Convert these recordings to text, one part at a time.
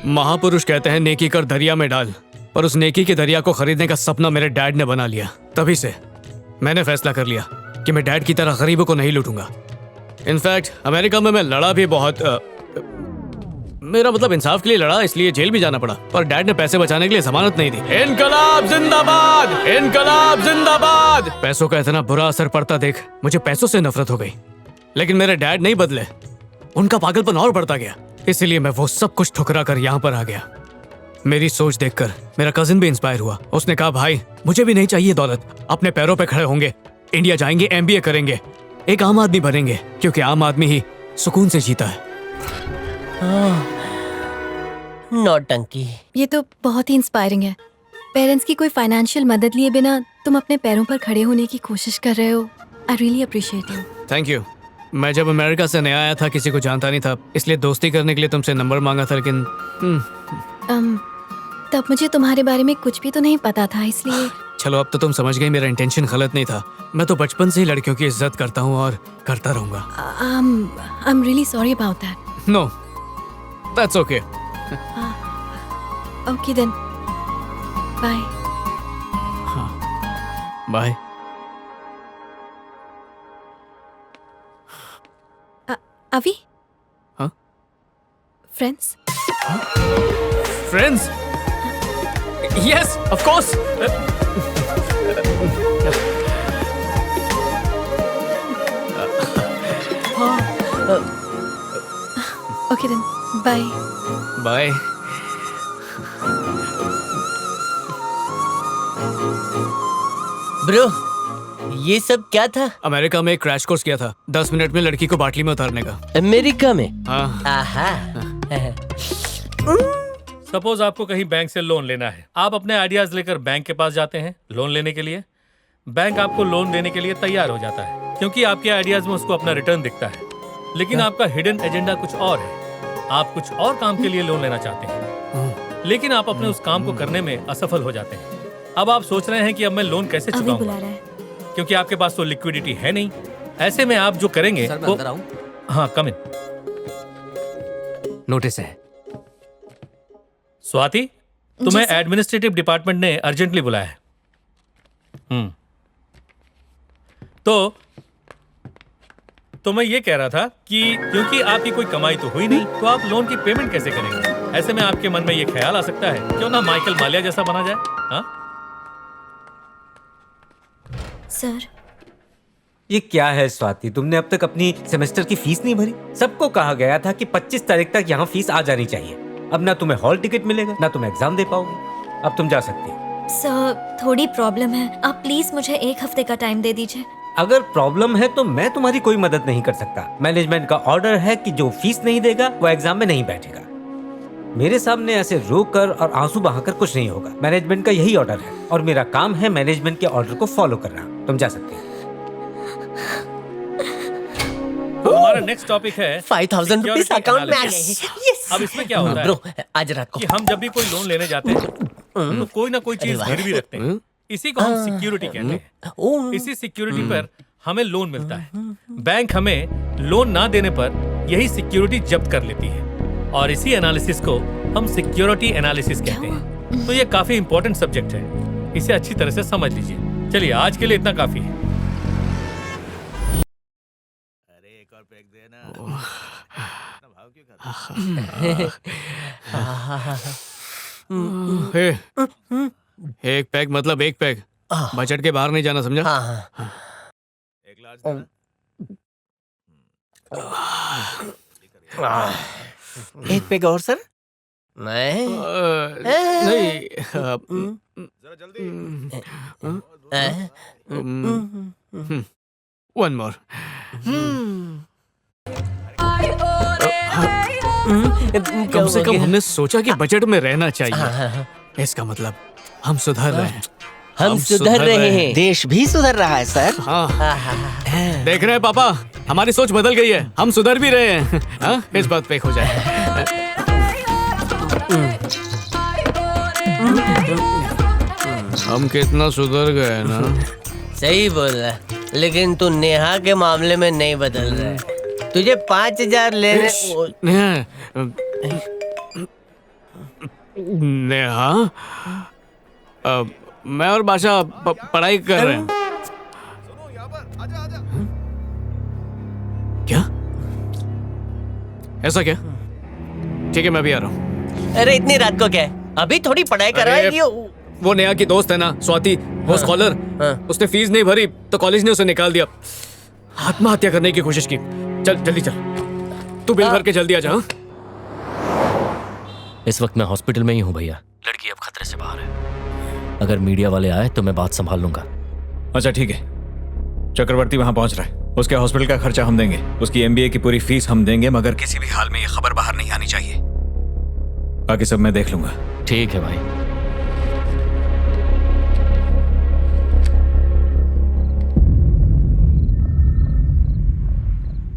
महापुरुष कहते हैं नेकी कर दरिया में डाल, पर उस नेकी के दरिया को खरीदने का सपना मेरे डैड ने बना लिया। तभी से मैंने फैसला कर लिया कि मैं डैड की तरह गरीबों को नहीं लूटूंगा। इनफैक्ट अमेरिका में मैं लड़ा भी बहुत, मेरा मतलब इंसाफ के लिए लड़ा, इसलिए जेल भी जाना पड़ा, पर डैड ने पैसे बचाने के लिए जमानत नहीं दी। इनकलाब जिंदाबाद, इनकलाब जिंदाबाद। पैसों का इतना बुरा असर पड़ता देख मुझे पैसों से नफरत हो गई, लेकिन मेरे डैड नहीं बदले, उनका पागलपन और बढ़ता गया। इसलिए मैं वो सब कुछ ठुकरा कर यहाँ पर आ गया। मेरी सोच देखकर मेरा कजिन भी इंस्पायर हुआ। उसने कहा भाई मुझे भी नहीं चाहिए दौलत, अपने पैरों पे खड़े होंगे, इंडिया जाएंगे, MBA करेंगे, एक आम आदमी बनेंगे, क्योंकि आम आदमी ही सुकून से जीता है। नौटंकी। ये तो बहुत ही इंस्पायरिंग है। पेरेंट्स की कोई फाइनेंशियल मदद लिए बिना तुम अपने पैरों पर खड़े होने की कोशिश कर रहे हो। I really appreciate you. Thank you. मैं जब अमेरिका से नया आया था, किसी को जानता नहीं था, इसलिए दोस्ती करने के लिए तुमसे नंबर मांगा था, लेकिन तब मुझे तुम्हारे बारे में कुछ भी तो नहीं पता था, इसलिए। चलो अब तो तुम समझ गई मेरा इंटेंशन गलत नहीं था। मैं तो बचपन से ही लड़कियों की इज्जत करता हूँ और करता रहूंगा। I am really sorry about that. No, that's okay. Okay then, bye. Bye. अभी? हाँ? Friends? Friends? Yes, of course. Okay then, bye. Bye. Bro, ये सब क्या था? अमेरिका में एक क्रैश कोर्स किया था, 10 मिनट में लड़की को बाटली में उतारने का। अमेरिका में? हाँ। आहा। सपोज आपको कहीं बैंक से लोन लेना है, आप अपने आइडियाज लेकर बैंक के पास जाते हैं लोन लेने के लिए। बैंक आपको लोन देने के लिए तैयार हो जाता है, क्योंकि आपके आइडियाज में उसको अपना रिटर्न दिखता है। लेकिन आपका हिडन एजेंडा कुछ और है, आप कुछ और काम के लिए लोन लेना चाहते हैं, लेकिन आप अपने उस काम को करने में असफल हो जाते हैं। अब आप सोच रहे हैं कि अब मैं लोन कैसे चुकाऊंगा, क्योंकि आपके पास तो लिक्विडिटी है नहीं। ऐसे में आप जो करेंगे वो, हाँ कम इन। नोटिस है। स्वाति, तुम्हें एडमिनिस्ट्रेटिव डिपार्टमेंट ने अर्जेंटली बुलाया है। तो मैं ये कह रहा था कि क्योंकि आपकी कोई कमाई तो हुई नहीं, तो आप लोन की पेमेंट कैसे करेंगे? ऐसे में आपके मन में ये ख्याल आ सकता है क्यों ना माइकल मालिया जैसा बना जाए। हाँ सर, ये क्या है स्वाति, तुमने अब तक अपनी सेमेस्टर की फीस नहीं भरी? सबको कहा गया था कि 25 तारीख तक यहाँ फीस आ जानी चाहिए। अब ना तुम्हें हॉल टिकट मिलेगा, ना तुम एग्जाम दे पाओगे। अब तुम जा सकती हो। सर, थोड़ी प्रॉब्लम है, आप प्लीज मुझे 1 हफ्ते का टाइम दे दीजिए। अगर प्रॉब्लम है तो मैं तुम्हारी कोई मदद नहीं कर सकता। मैनेजमेंट का ऑर्डर है कि जो फीस नहीं देगा वो एग्जाम में नहीं बैठेगा। मेरे सामने ऐसे रोक कर और आंसू बहाकर कुछ नहीं होगा। मैनेजमेंट का यही ऑर्डर है और मेरा काम है मैनेजमेंट के ऑर्डर को फॉलो करना। तुम जा सकते हो। हमारा नेक्स्ट टॉपिक है 5000 रुपीस अकाउंट में आ गए। यस। अब इसमें क्या होता है ब्रो, आज रात को कि हम जब भी कोई लोन लेने जाते हैं तो कोई ना कोई चीज गिरवी रखते हैं। इसी को हम सिक्योरिटी कहते हैं। इसी सिक्योरिटी पर हमें लोन मिलता है। बैंक हमें लोन ना देने पर यही सिक्योरिटी जब्त कर लेती है, और इसी एनालिसिस को हम सिक्योरिटी एनालिसिस कहते हैं। तो ये काफी इंपॉर्टेंट सब्जेक्ट है, इसे अच्छी तरह से समझ लीजिए। चलिए आज के लिए इतना काफी है। अरे एक और पैक देना। भाव क्यों खाता? एक पैक मतलब एक पैक, बजट के बाहर नहीं जाना, समझा? एक लार्ज देना। एक पेग और सर? नहीं। नहीं, जरा जल्दी। One more. कम से कम हमने सोचा कि बजट में रहना चाहिए। इसका मतलब हम सुधर रहे हैं। हम सुधर रहे हैं। देश भी सुधर रहा है सर। हाँ। देख रहे हैं पापा, हमारी सोच बदल गई है, हम सुधर भी रहे हैं। हाँ? इस बात पे हो जाए। हम कितना सुधर गए ना। सही बोल रहा है, लेकिन तू नेहा के मामले में नहीं बदल रहा है। तुझे 5000 लेने। नेहा, नेहा, मैं और बादशाह पढ़ाई कर रहे हैं। क्या? ऐसा क्या? ठीक है, मैं भी आ रहा हूँ। अरे इतनी रात को क्या है? अभी थोड़ी पढ़ाई करवाएगी। वो नेहा की दोस्त है ना, स्वाति, वो स्कॉलर। उसने फीस नहीं भरी तो कॉलेज ने उसे निकाल दिया। आत्महत्या करने की कोशिश की। चल जल्दी चल, तू बिल भर के जल्दी आ जा। हाँ? इस वक्त मैं हॉस्पिटल में ही हूँ भैया। लड़की अब खतरे से बाहर है। अगर मीडिया वाले आए तो मैं बात संभाल लूंगा। अच्छा ठीक है, चक्रवर्ती वहां पहुंच रहा है। उसके हॉस्पिटल का खर्चा हम देंगे, उसकी एमबीए की पूरी फीस हम देंगे, मगर किसी भी हाल में ये खबर बाहर नहीं आनी चाहिए। बाकी सब मैं देख लूंगा। ठीक है भाई।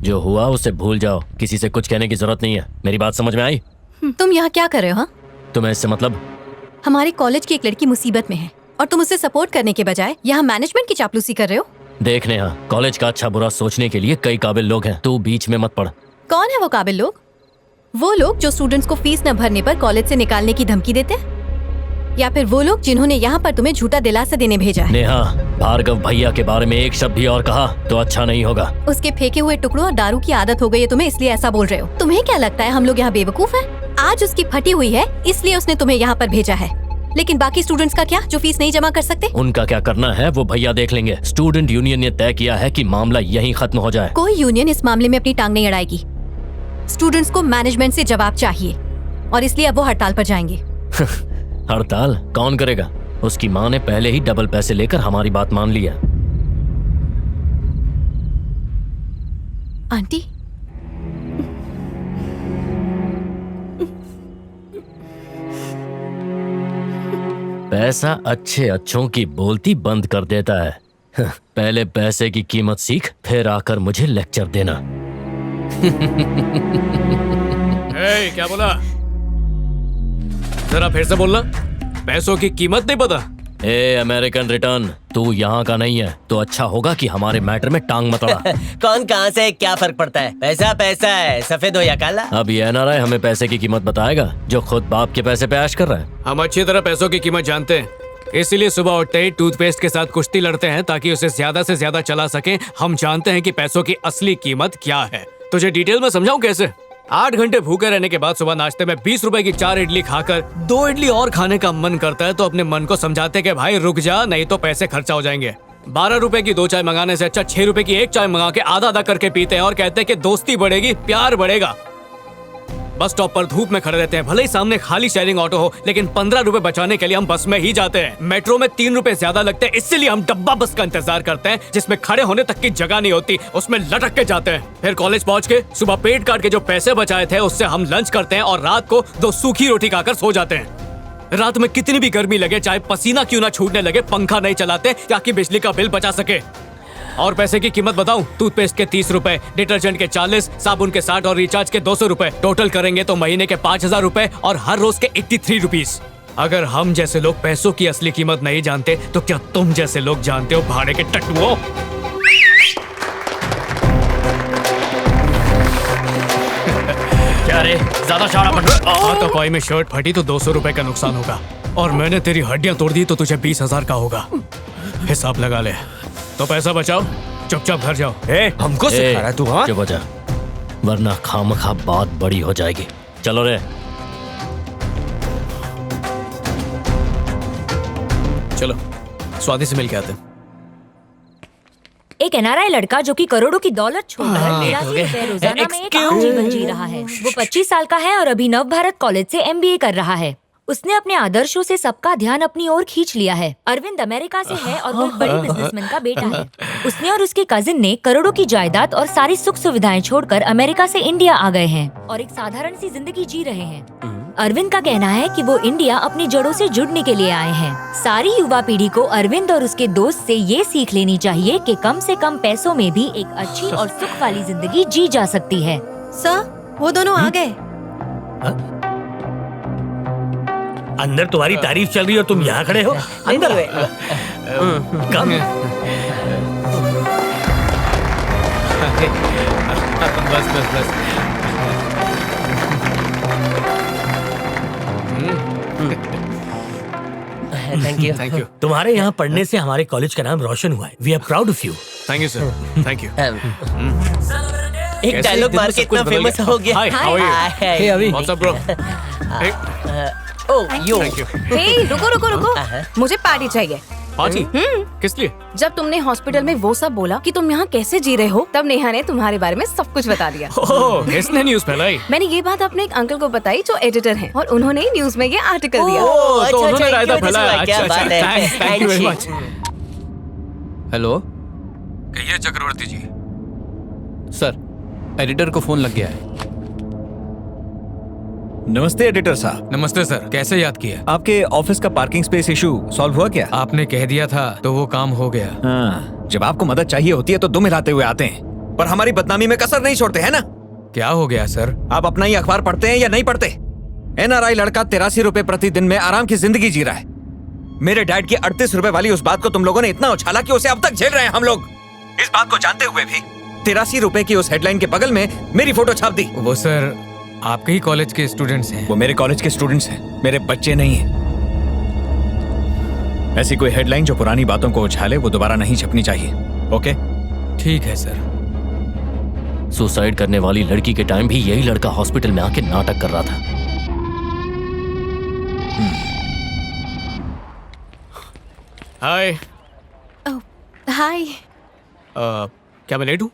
जो हुआ उसे भूल जाओ, किसी से कुछ कहने की जरूरत नहीं है। मेरी बात समझ में आई? तुम यहाँ क्या कर रहे हो? हाँ, तुम्हें इससे मतलब? हमारे कॉलेज की एक लड़की मुसीबत में है और तुम उसे सपोर्ट करने के बजाय यहाँ मैनेजमेंट की चापलूसी कर रहे हो। देखने यहाँ कॉलेज का अच्छा बुरा सोचने के लिए कई काबिल लोग हैं, तू बीच में मत पड़। कौन है वो काबिल लोग? वो लोग जो स्टूडेंट्स को फीस न भरने पर कॉलेज से निकालने की धमकी देते हैं, या फिर वो लोग जिन्होंने यहाँ पर तुम्हें झूठा दिलासा देने भेजा है? नेहा, भार्गव भैया के बारे में एक शब्द भी और कहा तो अच्छा नहीं होगा। उसके फेंके हुए टुकड़ों और दारू की आदत हो गई है तुम्हें, इसलिए ऐसा बोल रहे हो। तुम्हें क्या लगता है हम लोग यहाँ बेवकूफ हैं? आज उसकी फटी हुई है इसलिए उसने तुम्हें यहाँ पर भेजा है, लेकिन बाकी स्टूडेंट्स का क्या, जो फीस नहीं जमा कर सकते? उनका क्या करना है वो भैया देख लेंगे। स्टूडेंट यूनियन ने तय किया है कि मामला यहीं खत्म हो जाए। कोई यूनियन इस मामले में अपनी टांग नहीं अड़ाएगी। स्टूडेंट्स को मैनेजमेंट से जवाब चाहिए और इसलिए अब वो हड़ताल पर जाएंगे। हड़ताल कौन करेगा? उसकी माँ ने पहले ही डबल पैसे लेकर हमारी बात मान लिया। आंटी, पैसा अच्छे अच्छों की बोलती बंद कर देता है। पहले पैसे की कीमत सीख, फिर आकर मुझे लेक्चर देना। ए, क्या बोला? जरा फिर से बोलना। पैसों की कीमत नहीं पता? ए अमेरिकन रिटर्न, तू यहाँ का नहीं है तो अच्छा होगा कि हमारे मैटर में टांग मत अड़ा। कौन कहाँ से क्या फर्क पड़ता है? पैसा पैसा है, सफेद हो या काला। अब ये एनआरआई हमें पैसे की कीमत बताएगा जो खुद बाप के पैसे पे ऐश कर रहा है। हम अच्छी तरह पैसों की कीमत जानते हैं, इसीलिए सुबह उठते ही टूथपेस्ट के साथ कुश्ती लड़ते हैं ताकि उसे ज्यादा से ज्यादा चला सके। हम जानते हैं कि पैसों की असली कीमत क्या है। तुझे डिटेल में समझाऊं कैसे? 8 घंटे भूखे रहने के बाद सुबह नाश्ते में 20 रुपए की 4 इडली खाकर 2 इडली और खाने का मन करता है तो अपने मन को समझाते कि भाई रुक जा, नहीं तो पैसे खर्चा हो जाएंगे। 12 रुपए की 2 चाय मंगाने से अच्छा 6 रुपए की 1 चाय मंगा के आधा आधा करके पीते हैं और कहते हैं कि दोस्ती बढ़ेगी, प्यार बढ़ेगा। बस स्टॉप पर धूप में खड़े रहते हैं, भले ही सामने खाली शेयरिंग ऑटो हो, लेकिन 15 रुपए बचाने के लिए हम बस में ही जाते हैं। मेट्रो में 3 रुपए ज्यादा लगते हैं, इसलिए हम डब्बा बस का इंतजार करते हैं जिसमें खड़े होने तक की जगह नहीं होती, उसमें लटक के जाते हैं। फिर कॉलेज पहुंच के सुबह पेट काट के जो पैसे बचाए थे उससे हम लंच करते हैं और रात को 2 सूखी रोटी खाकर सो जाते हैं। रात में कितनी भी गर्मी लगे, चाहे पसीना क्यों ना छूटने लगे, पंखा नहीं चलाते ताकि बिजली का बिल बचा सके। और पैसे की कीमत बताऊं? टूथपेस्ट के 30 रुपए, डिटर्जेंट के 40, साबुन के 60 और रिचार्ज के 200 रुपए। टोटल करेंगे तो महीने के 5000 रुपए और हर रोज के 83 रुपीस। अगर हम जैसे लोग पैसों की असली कीमत नहीं जानते तो क्या तुम जैसे लोग जानते हो भाड़े के टट्टुओं? क्या रे, ज्यादा शारा बन रहा है? हाथापाई में शर्ट फटी तो 200 रुपए का नुकसान होगा और मैंने तेरी हड्डियां तोड़ दी तो तुझे 20,000 का होगा। हिसाब लगा ले। तो पैसा बचाओ, चुपचाप घर जाओ। हमको सिखा रहा है तू? हाँ, चुप हो जा, वरना खामखा बात बड़ी हो जाएगी। चलो रे। चलो स्वाति से मिल के आते हैं। एक एनआरआई लड़का जो कि करोड़ों की दौलत छोड़कर 83 रुपए रोजाना में एक आम जीवन जी रहा है। वो 25 साल का है और अभी नव भारत कॉलेज से एमबीए कर रहा है। उसने अपने आदर्शों से सबका ध्यान अपनी ओर खींच लिया है। अरविंद अमेरिका से है और वो एक बड़ी बिजनेसमैन का बेटा है। उसने और उसके कजिन ने करोड़ों की जायदाद और सारी सुख सुविधाएं छोड़कर अमेरिका से इंडिया आ गए हैं और एक साधारण सी जिंदगी जी रहे हैं। अरविंद का कहना है कि वो इंडिया अपनी जड़ों से जुड़ने के लिए आए हैं। सारी युवा पीढ़ी को अरविंद और उसके दोस्त से ये सीख लेनी चाहिए कि कम से कम पैसों में भी एक अच्छी और सुख वाली जिंदगी जी जा सकती है। सर, वो दोनों आ गए। अंदर तुम्हारी तारीफ चल रही है और तुम यहाँ खड़े हो। अंदर कम। बस बस बस। Thank you. थैंक यू तुम्हारे यहाँ पढ़ने से हमारे कॉलेज का नाम रोशन हुआ है। We are proud of you. Thank you sir thank you एक डायलॉग मार के इतना फेमस हो गया। Hi how are Hey, you what's up bro Oh, yo. Thank you hey रुको रुको रुको, मुझे पार्टी चाहिए। पार्टी किस लिए जब तुमने हॉस्पिटल में वो सब बोला कि तुम यहाँ कैसे जी रहे हो, तब नेहा ने तुम्हारे बारे में सब कुछ बता दिया। ओह इसने न्यूज़ फैलाई मैंने ये बात अपने एक अंकल को बताई जो एडिटर हैं, और उन्होंने ही न्यूज में ये आर्टिकल दिया। ओह, तो उन्होंने अच्छा, रायता क्यों दिस फैलाया हुआ? क्या अच्छा बात है। Thank you very Handshake. Much hello कहिए चक्रवर्ती जी सर, एडिटर को फोन लग गया है। नमस्ते एडिटर साहब। नमस्ते सर कैसे याद किया आपके ऑफिस का पार्किंग स्पेस इशू सॉल्व हुआ क्या? आपने कह दिया था तो वो काम हो गया हाँ, जब आपको मदद चाहिए होती है तो दुम हिलाते हुए आते हैं, पर हमारी बदनामी में कसर नहीं छोड़ते हैं ना। क्या हो गया सर आप अपना ही अखबार पढ़ते हैं या नहीं पढ़ते? एनआरआई लड़का 83 रुपए प्रतिदिन में आराम की जिंदगी जी रहा है। मेरे डैड की 38 रुपए वाली उस बात को तुम लोगों ने इतना उछाला कि उसे अब तक झेल रहे हैं हम लोग। इस बात को जानते हुए भी 83 रुपए की उस हेडलाइन के बगल में मेरी फोटो छाप दी। वो सर आपके ही कॉलेज के स्टूडेंट्स हैं वो मेरे कॉलेज के स्टूडेंट्स हैं, मेरे बच्चे नहीं हैं। ऐसी कोई हेडलाइन जो पुरानी बातों को उछाले वो दोबारा नहीं छपनी चाहिए। ओके ठीक है सर सुसाइड करने वाली लड़की के टाइम भी यही लड़का हॉस्पिटल में आके नाटक कर रहा था। हाय हाय क्या मैं लेट हूँ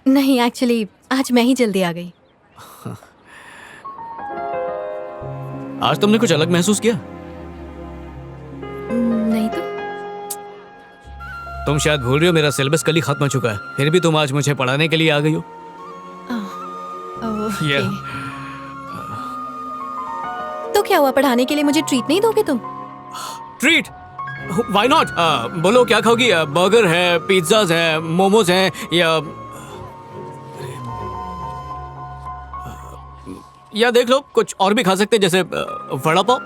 नहीं एक्चुअली आज मैं ही जल्दी आ गई। आज तुमने कुछ अलग महसूस किया नहीं तो तुम शायद भूल रही हो मेरा सिलेबस कल ही खत्म हो चुका है, फिर भी तुम आज मुझे पढ़ाने के लिए आ गई हो। ओके। Yeah. तो क्या हुआ, पढ़ाने के लिए मुझे ट्रीट नहीं दोगे तुम? ट्रीट व्हाई नॉट बोलो क्या खाओगी? बर्गर है, पिज्जाज है, मोमोज हैं या देख लो कुछ और भी खा सकते हैं जैसे वड़ा पाव।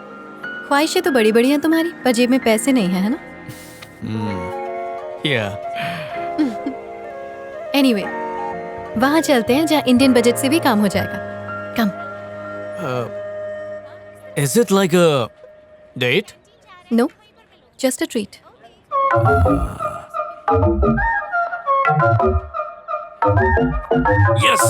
ख्वाहिशें तो बड़ी बड़ी हैं तुम्हारी, पर जेब में पैसे नहीं है ना? एनीवे वहां चलते हैं जहाँ इंडियन बजट से भी काम हो जाएगा। Come. Is it like a date? No, just a treat. Yes